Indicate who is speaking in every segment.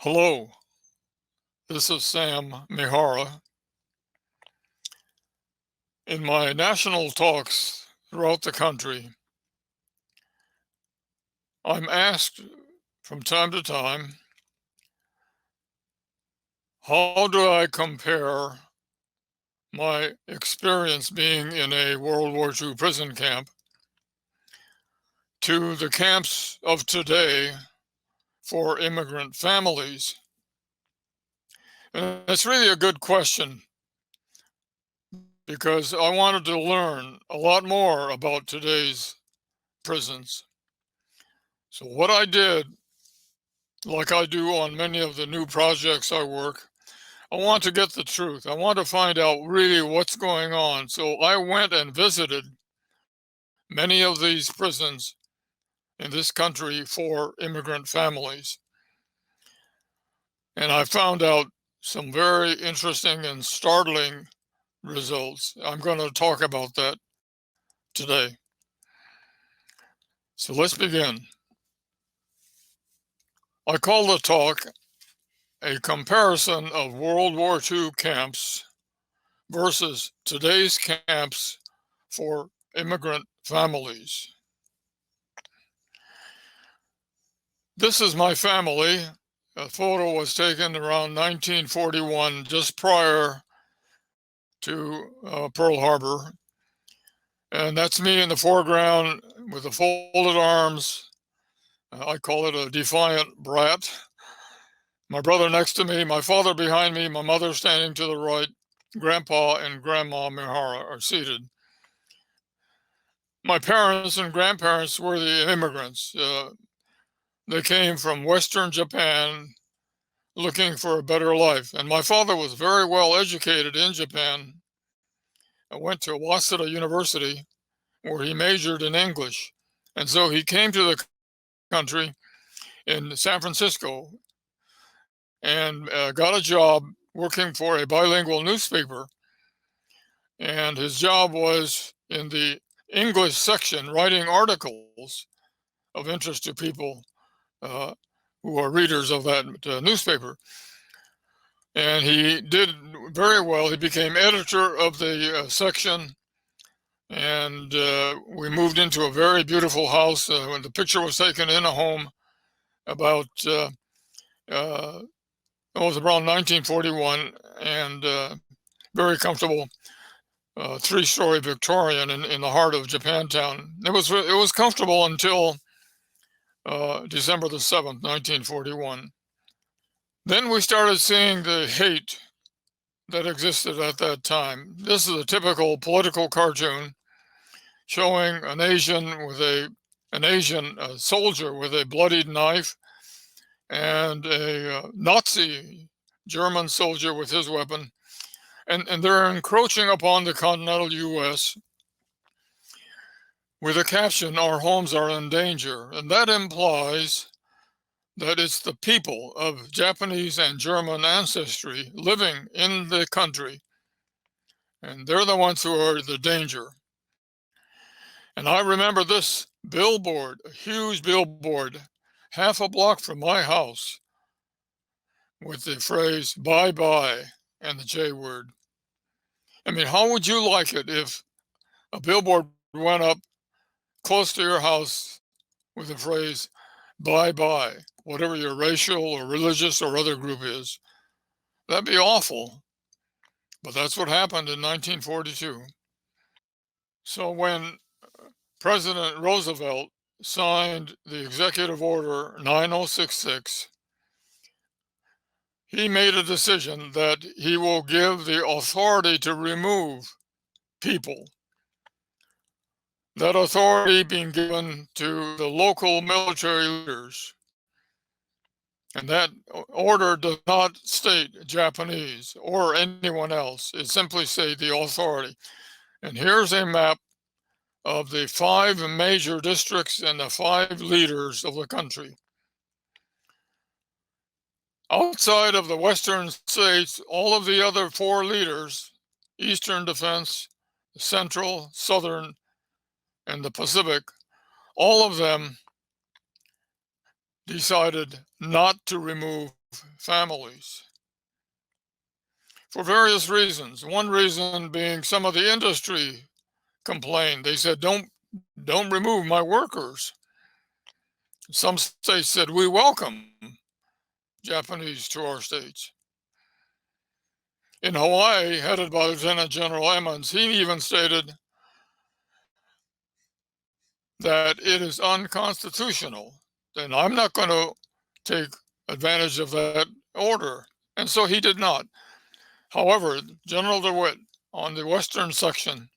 Speaker 1: Hello, this is Sam Mihara. In my national talks throughout the country, I'm asked from time to time, how do I compare my experience being in a World War II prison camp to the camps of today for immigrant families? And it's really a good question because I wanted to learn a lot more about today's prisons. So what I did, like I do on many of the new projects I work, I want to get the truth. I want to find out really what's going on. So I went and visited many of these prisons in this country for immigrant families. And I found out some very interesting and startling results. I'm going to talk about that today. So let's begin. I call the talk a comparison of World War II camps versus today's camps for immigrant families. This is my family. A photo was taken around 1941, just prior to Pearl Harbor. And that's me in the foreground with the folded arms. I call it a defiant brat. My brother next to me, my father behind me, my mother standing to the right. Grandpa and Grandma Mihara are seated. My parents and grandparents were the immigrants. They came from Western Japan looking for a better life. And my father was very well educated in Japan. I went to Waseda University where he majored in English. And so he came to the country in San Francisco and got a job working for a bilingual newspaper. And his job was in the English section, writing articles of interest to people who are readers of that newspaper. And he did very well. He became editor of the section, and we moved into a very beautiful house. When the picture was taken in a home about, it was around 1941, and very comfortable, 3-story Victorian in the heart of Japantown. It was comfortable until December the 7th, 1941. Then we started seeing the hate that existed at that time. This is a typical political cartoon showing an Asian soldier with a bloodied knife and a Nazi German soldier with his weapon. And they're encroaching upon the continental U.S. with a caption, "Our homes are in danger." And that implies that it's the people of Japanese and German ancestry living in the country, and they're the ones who are the danger. And I remember this billboard, a huge billboard, half a block from my house, with the phrase "bye bye" and the J word. I mean, how would you like it if a billboard went up close to your house with the phrase "bye bye," whatever your racial or religious or other group is? That'd be awful. But that's what happened in 1942. So when President Roosevelt signed the Executive Order 9066, he made a decision that he will give the authority to remove people. That authority being given to the local military leaders. And that order does not state Japanese or anyone else. It simply says the authority. And here's a map of the 5 major districts and the 5 leaders of the country. Outside of the western states, all of the other 4 leaders, Eastern Defense, Central, Southern, and the Pacific, all of them decided not to remove families for various reasons. One reason being some of the industry complained. They said, don't remove my workers. Some states said, we welcome Japanese to our states. In Hawaii, headed by Lieutenant General Emmons, he even stated that it is unconstitutional, and I'm not going to take advantage of that order. And so he did not. However, General DeWitt on the western section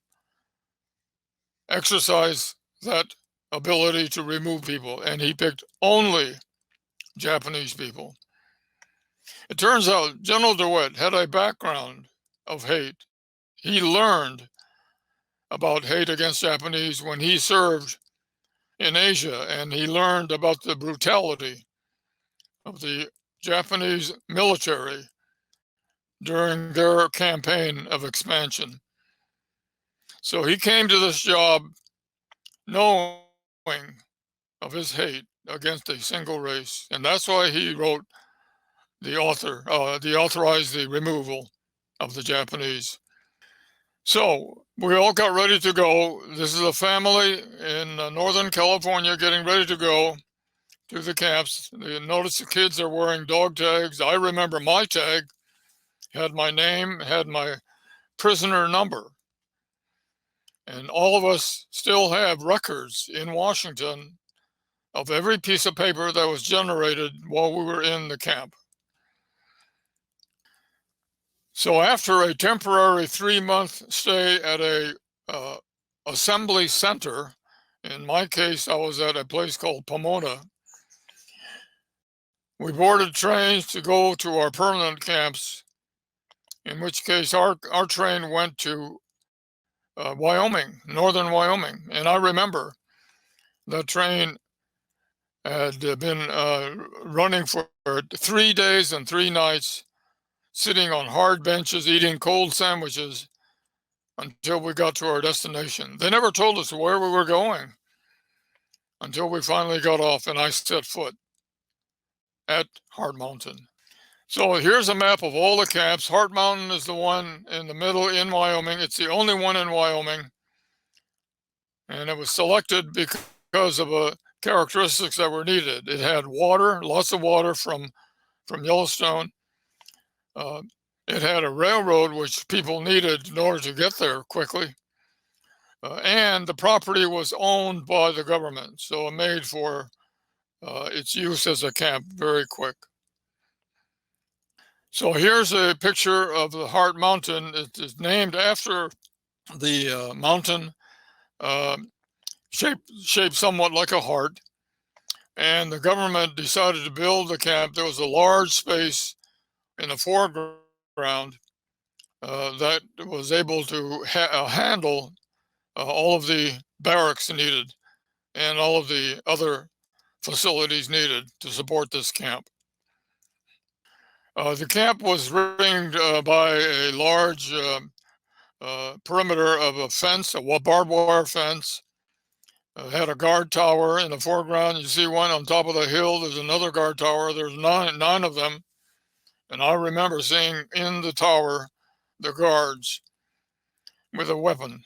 Speaker 1: exercised that ability to remove people, and he picked only Japanese people. It turns out General DeWitt had a background of hate. He learned about hate against Japanese when he served in Asia, and he learned about the brutality of the Japanese military during their campaign of expansion. So he came to this job knowing of his hate against a single race, and that's why he wrote authorized the removal of the Japanese. So we all got ready to go. This is a family in Northern California getting ready to go to the camps. You notice the kids are wearing dog tags. I remember my tag had my name, had my prisoner number. And all of us still have records in Washington of every piece of paper that was generated while we were in the camp. So after a temporary 3-month stay at a assembly center, in my case, I was at a place called Pomona, we boarded trains to go to our permanent camps, in which case our train went to Wyoming, northern Wyoming. And I remember that train had been running for 3 days and 3 nights, sitting on hard benches, eating cold sandwiches until we got to our destination. They never told us where we were going until we finally got off and I set foot at Heart Mountain. So here's a map of all the camps. Heart Mountain is the one in the middle in Wyoming. It's the only one in Wyoming. And it was selected because of characteristics that were needed. It had water, lots of water from Yellowstone. It had a railroad, which people needed in order to get there quickly. And the property was owned by the government, so it made for its use as a camp very quick. So here's a picture of the Heart Mountain. It is named after the mountain, shaped somewhat like a heart. And the government decided to build the camp. There was a large space in the foreground that was able to handle all of the barracks needed and all of the other facilities needed to support this camp. The camp was ringed by a large perimeter of a fence, a barbed wire fence. Had a guard tower in the foreground. You see one on top of the hill. There's another guard tower. There's nine of them. And I remember seeing in the tower the guards with a weapon.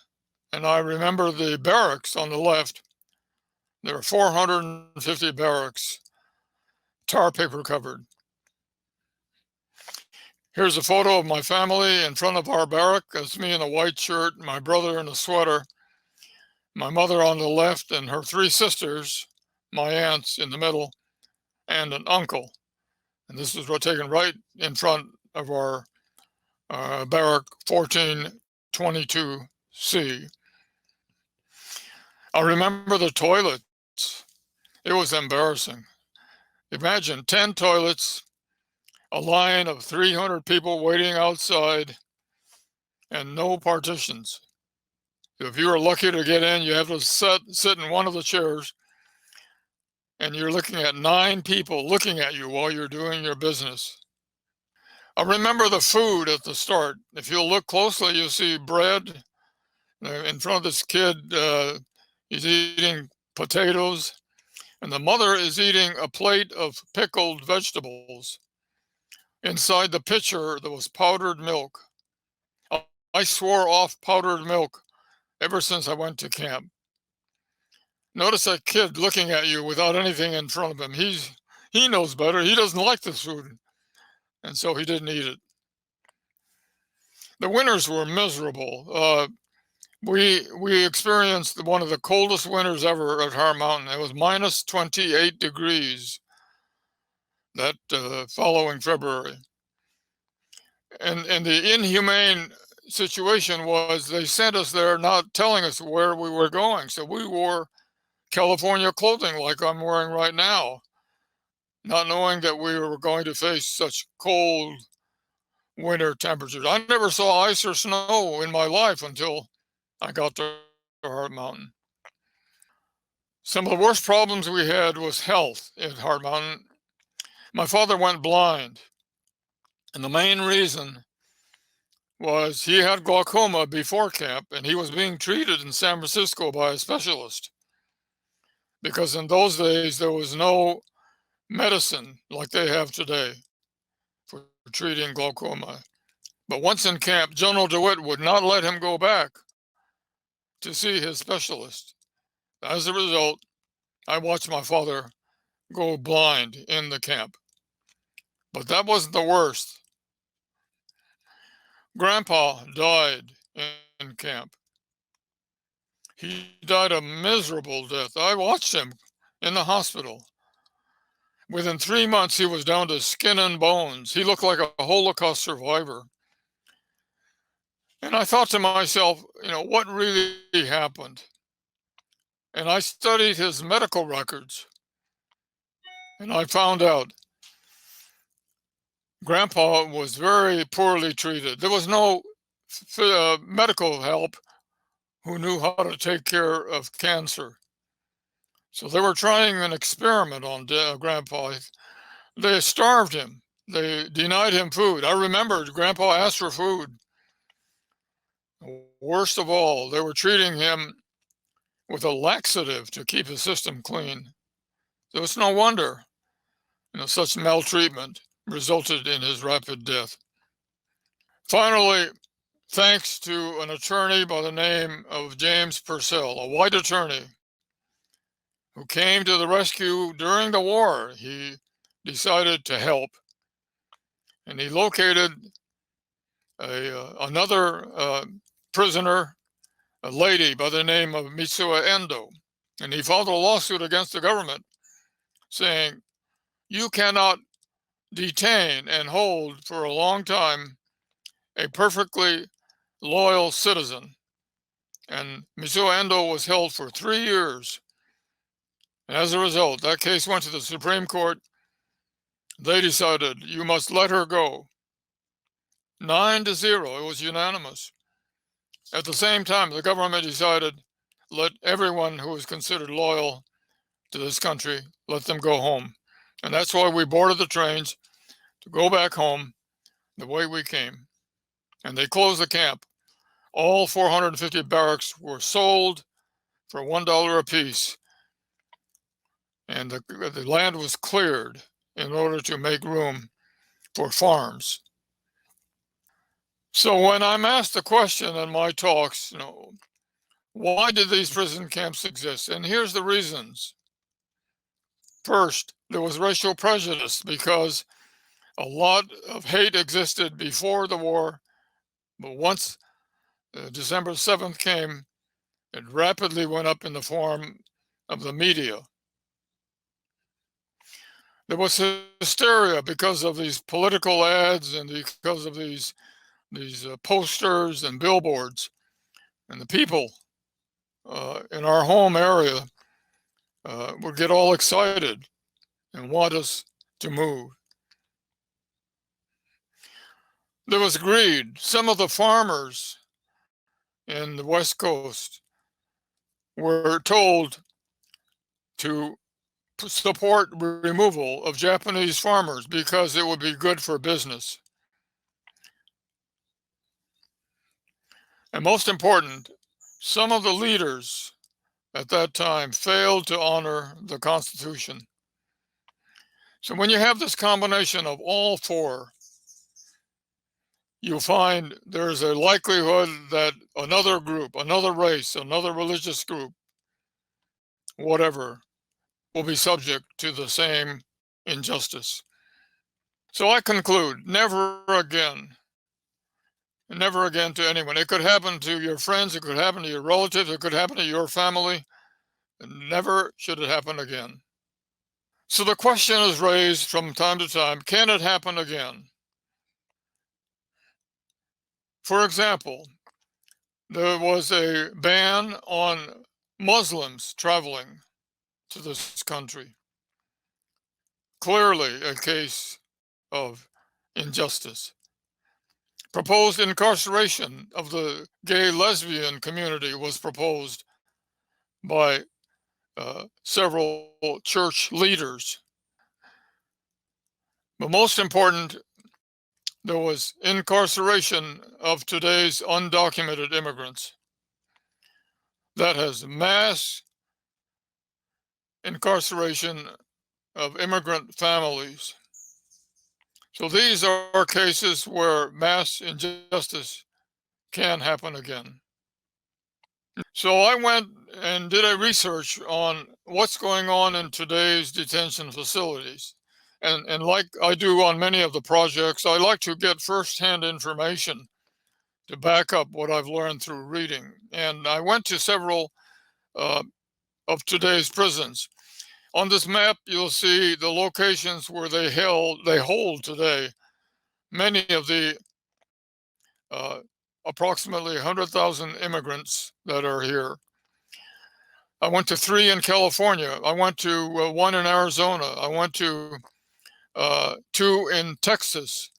Speaker 1: And I remember the barracks on the left. There were 450 barracks, tar paper covered. Here's a photo of my family in front of our barrack. That's me in a white shirt, my brother in a sweater, my mother on the left, and her 3 sisters, my aunts in the middle, and an uncle. And this was taken right in front of our barrack 1422C. I remember the toilets. It was embarrassing. Imagine 10 toilets, a line of 300 people waiting outside, and no partitions. If you were lucky to get in, you have to sit in one of the chairs, and you're looking at 9 people looking at you while you're doing your business. I remember the food at the start. If you look closely, you'll see bread. In front of this kid, he's eating potatoes, and the mother is eating a plate of pickled vegetables. Inside the pitcher, there was powdered milk. I swore off powdered milk ever since I went to camp. Notice that kid looking at you without anything in front of him. He knows better. He doesn't like this food, and so he didn't eat it. The winters were miserable. We experienced one of the coldest winters ever at Heart Mountain. It was minus 28 degrees that following February. And the inhumane situation was they sent us there not telling us where we were going. So we wore California clothing like I'm wearing right now, not knowing that we were going to face such cold winter temperatures. I never saw ice or snow in my life until I got to Heart Mountain. Some of the worst problems we had was health at Heart Mountain. My father went blind, and the main reason was he had glaucoma before camp, and he was being treated in San Francisco by a specialist. Because in those days, there was no medicine like they have today for treating glaucoma. But once in camp, General DeWitt would not let him go back to see his specialist. As a result, I watched my father go blind in the camp. But that wasn't the worst. Grandpa died in camp. He died a miserable death. I watched him in the hospital. Within 3 months, he was down to skin and bones. He looked like a Holocaust survivor. And I thought to myself, what really happened? And I studied his medical records. And I found out Grandpa was very poorly treated. There was no medical help who knew how to take care of cancer. So they were trying an experiment on Grandpa. They starved him. They denied him food. I remember Grandpa asked for food. Worst of all, they were treating him with a laxative to keep his system clean. So it's no wonder, such maltreatment resulted in his rapid death. Finally, thanks to an attorney by the name of James Purcell, a white attorney who came to the rescue during the war, he decided to help. And he located another prisoner, a lady by the name of Mitsuo Endo. And he filed a lawsuit against the government saying, you cannot detain and hold for a long time a perfectly loyal citizen. And Mitsuo Endo was held for 3 years. And as a result, that case went to the Supreme Court. They decided you must let her go. 9-0, it was unanimous. At the same time, the government decided let everyone who was considered loyal to this country, let them go home. And that's why we boarded the trains to go back home the way we came. And they closed the camp. All 450 barracks were sold for $1 apiece. And the land was cleared in order to make room for farms. So when I'm asked the question in my talks, why did these prison camps exist? And here's the reasons. First, there was racial prejudice because a lot of hate existed before the war, but once December 7th came, it rapidly went up in the form of the media. There was hysteria because of these political ads and because of these posters and billboards. And the people in our home area would get all excited and want us to move. There was greed. Some of the farmers in the West Coast were told to support removal of Japanese farmers because it would be good for business. And most important, some of the leaders at that time failed to honor the Constitution. So when you have this combination of all four, you'll find there's a likelihood that another group, another race, another religious group, whatever, will be subject to the same injustice. So I conclude, never again to anyone. It could happen to your friends, it could happen to your relatives, it could happen to your family. Never should it happen again. So the question is raised from time to time, can it happen again? For example, there was a ban on Muslims traveling to this country. Clearly a case of injustice. Proposed incarceration of the gay lesbian community was proposed by several church leaders. But most important, there was incarceration of today's undocumented immigrants. That has mass incarceration of immigrant families. So these are cases where mass injustice can happen again. So I went and did a research on what's going on in today's detention facilities. And like I do on many of the projects, I like to get firsthand information to back up what I've learned through reading. And I went to several of today's prisons. On this map, you'll see the locations where they hold today many of the approximately 100,000 immigrants that are here. I went to 3 in California. I went to 1 in Arizona. I went to 2 in Texas.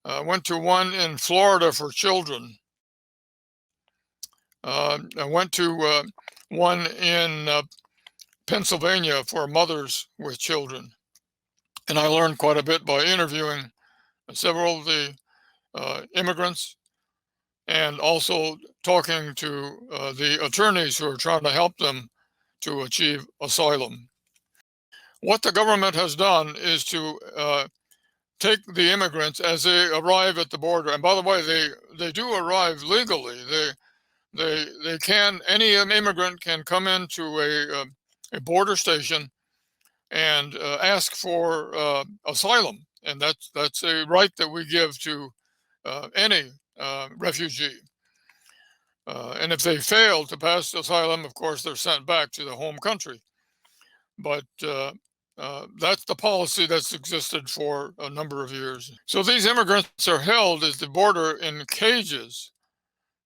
Speaker 1: I went to 1 in Florida for children. I went to 1 in Pennsylvania for mothers with children. And I learned quite a bit by interviewing several of the immigrants and also talking to the attorneys who are trying to help them to achieve asylum. What the government has done is to take the immigrants as they arrive at the border. And by the way, they do arrive legally. Any immigrant can come into a border station and ask for asylum. And that's a right that we give to any refugee. And if they fail to pass asylum, of course, they're sent back to the home country. But that's the policy that's existed for a number of years. So these immigrants are held at the border in cages,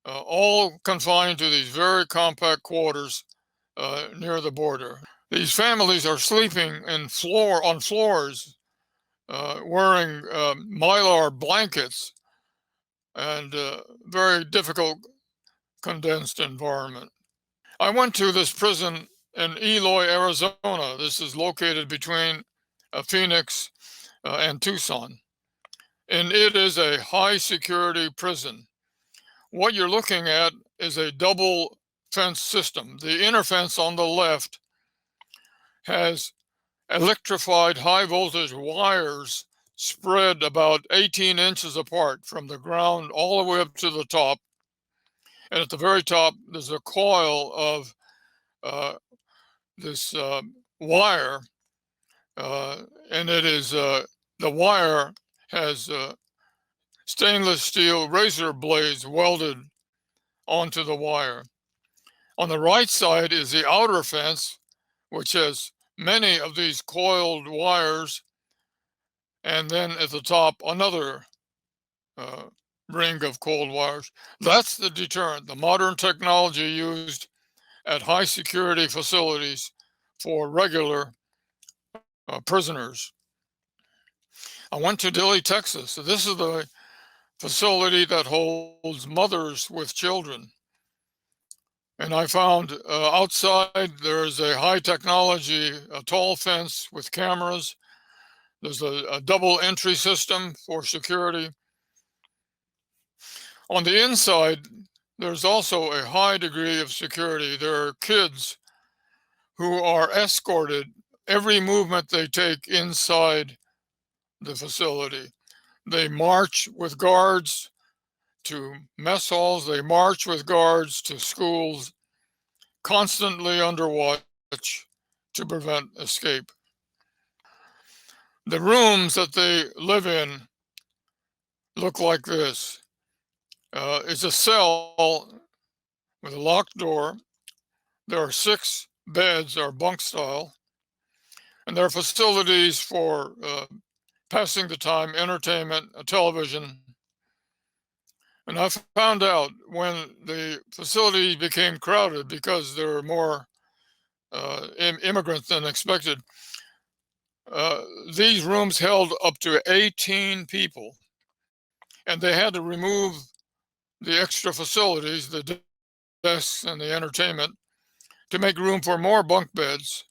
Speaker 1: all confined to these very compact quarters near the border. These families are sleeping on floors, wearing mylar blankets, and very difficult, condensed environment. I went to this prison in Eloy, Arizona. This is located between Phoenix and Tucson. And it is a high security prison. What you're looking at is a double fence system. The inner fence on the left has electrified high voltage wires spread about 18 inches apart from the ground all the way up to the top. And at the very top, there's a coil of this wire, and it is the wire has stainless steel razor blades welded onto the wire. On the right side is the outer fence, which has many of these coiled wires, and then at the top another ring of coiled wires. That's the deterrent, the modern technology used at high security facilities for regular prisoners. I went to Dilley, Texas. So this is the facility that holds mothers with children. And I found outside there's a high technology, a tall fence with cameras. There's a double entry system for security. On the inside, there's also a high degree of security. There are kids who are escorted every movement they take inside the facility. They march with guards to mess halls. They march with guards to schools, constantly under watch to prevent escape. The rooms that they live in look like this. It's a cell with a locked door. There are 6 beds, or bunk style, and there are facilities for passing the time, entertainment, a television. And I found out when the facility became crowded because there were more immigrants than expected, these rooms held up to 18 people, and they had to remove the extra facilities, the desks and the entertainment, to make room for more bunk beds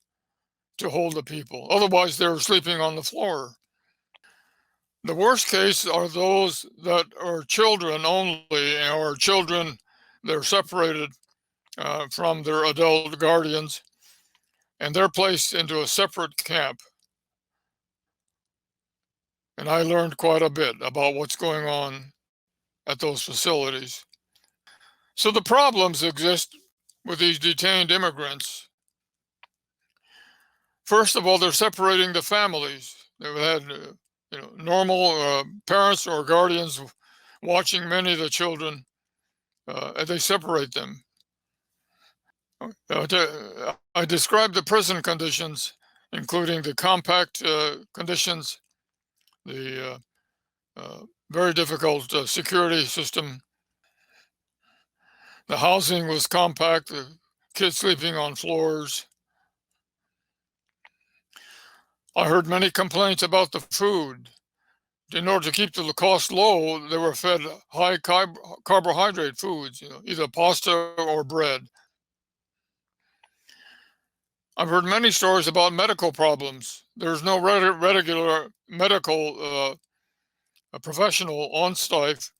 Speaker 1: to hold the people. Otherwise, they were sleeping on the floor. The worst case are those that are children only, or children that are separated from their adult guardians, and they're placed into a separate camp. And I learned quite a bit about what's going on at those facilities. So the problems exist with these detained immigrants. First of all, they're separating the families. They've had normal parents or guardians watching many of the children, and they separate them. I described the prison conditions, including the compact conditions, the very difficult security system. The housing was compact, the kids sleeping on floors. I heard many complaints about the food. In order to keep the cost low, they were fed high carbohydrate foods, either pasta or bread. I've heard many stories about medical problems. There's no regular medical professional on staff.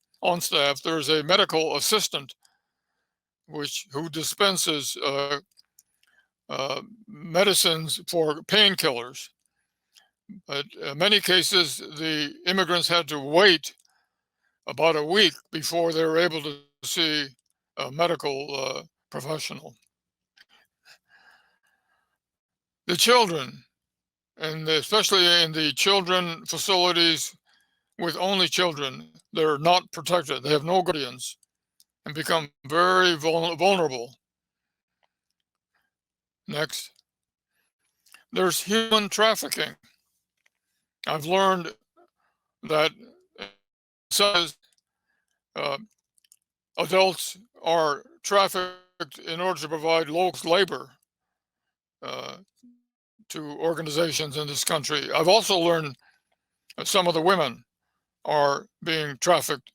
Speaker 1: There's a medical assistant who dispenses medicines for painkillers. But in many cases, the immigrants had to wait about a week before they were able to see a medical professional. The children, and especially in the children facilities with only children, they're not protected. They have no guardians and become very vulnerable. Next, there's human trafficking. I've learned that adults are trafficked in order to provide local labor to organizations in this country. I've also learned that some of the women are being trafficked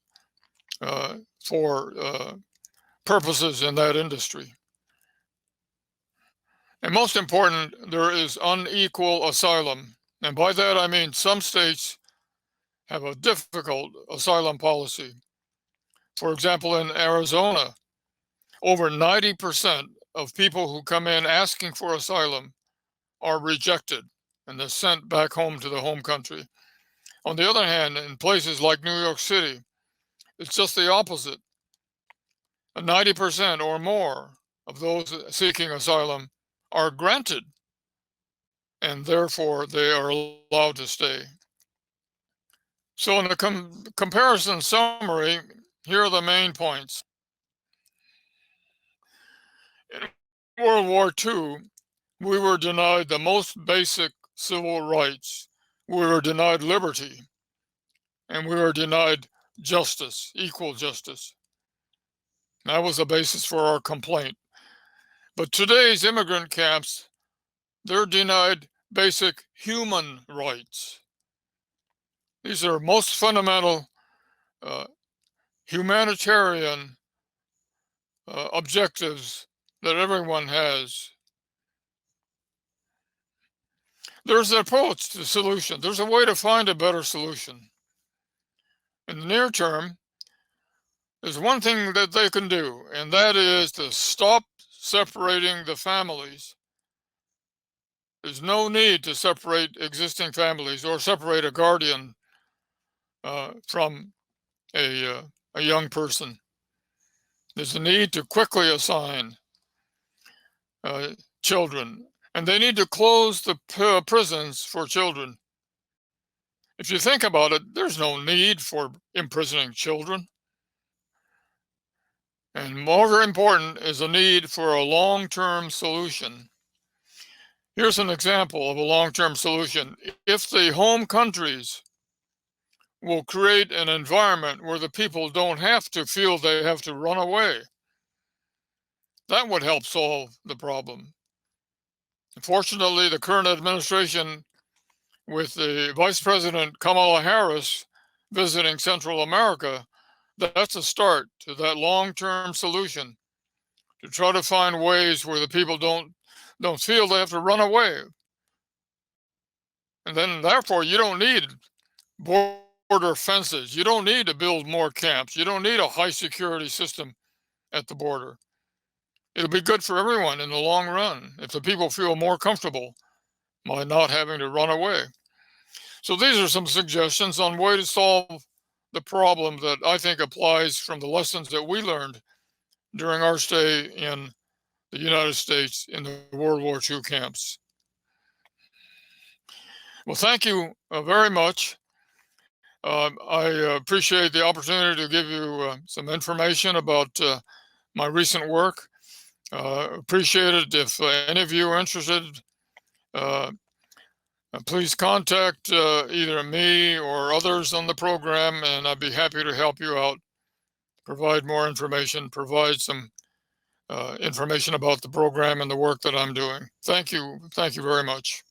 Speaker 1: for purposes in that industry. And most important, there is unequal asylum. And by that, I mean some states have a difficult asylum policy. For example, in Arizona, over 90% of people who come in asking for asylum are rejected and they're sent back home to the home country. On the other hand, in places like New York City, it's just the opposite. 90% or more of those seeking asylum are granted, and therefore they are allowed to stay. So in a comparison summary, here are the main points. In World War II, we were denied the most basic civil rights. We were denied liberty, and we were denied justice, equal justice. That was the basis for our complaint. But today's immigrant camps, they're denied basic human rights. These are most fundamental humanitarian objectives that everyone has. There's an approach to the solution. There's a way to find a better solution. In the near term, there's one thing that they can do, and that is to stop separating the families. There's no need to separate existing families or separate a guardian from a young person. There's a need to quickly assign children, and they need to close the prisons for children. If you think about it, there's no need for imprisoning children. And more important is a need for a long-term solution. Here's an example of a long-term solution. If the home countries will create an environment where the people don't have to feel they have to run away, that would help solve the problem. Fortunately, the current administration, with the Vice President Kamala Harris visiting Central America, that's a start to that long-term solution, to try to find ways where the people don't feel they have to run away. And then therefore you don't need border fences. You don't need to build more camps. You don't need a high security system at the border. It'll be good for everyone in the long run if the people feel more comfortable by not having to run away. So these are some suggestions on way to solve the problem that I think applies from the lessons that we learned during our stay in the United States in the World War II camps. Well, thank you very much. I appreciate the opportunity to give you some information about my recent work. Appreciate it. If any of you are interested, please contact either me or others on the program, and I'd be happy to help you out, provide more information, provide some information about the program and the work that I'm doing. Thank you. Thank you very much.